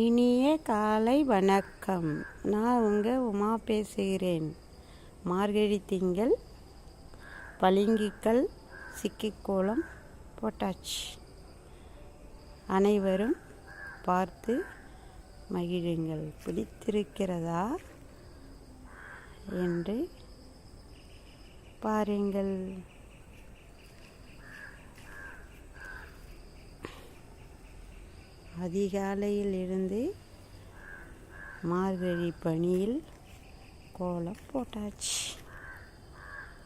இனிய காலை வணக்கம். நான் உங்கள் உமா பேசுகிறேன். மார்கழி திங்கள், பளிங்குக்கல் சிக்கிக்கோலம் போட்டாச்சு. அனைவரும் பார்த்து மகிழுங்கள். பிடித்திருக்கிறதா என்று பாருங்கள். அதிகாலையில் இருந்து மார்கழி பனியில் கோலம் போட்டாச்சு.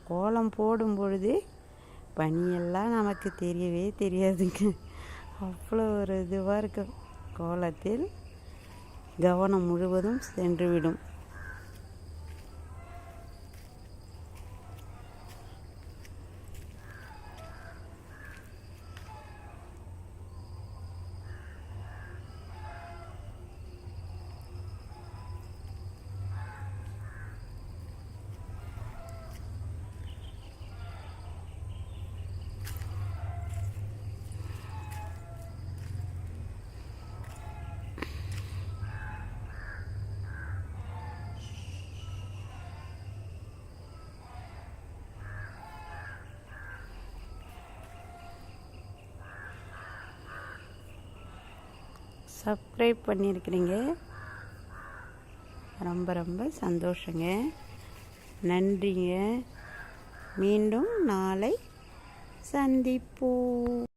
கோலம் போடும் பொழுது பனியெல்லாம் நமக்கு தெரியவே தெரியாதுங்க. அவ்வளோ ஒரு இதுவாக இருக்கும். கோலத்தில் கவனம் முழுவதும் சென்றுவிடும். சப்ஸ்கிரைப் பண்ணியிருக்கிறீங்க, ரொம்ப ரொம்ப சந்தோஷங்க. நன்றிங்க. மீண்டும் நாளை சந்திப்போம்.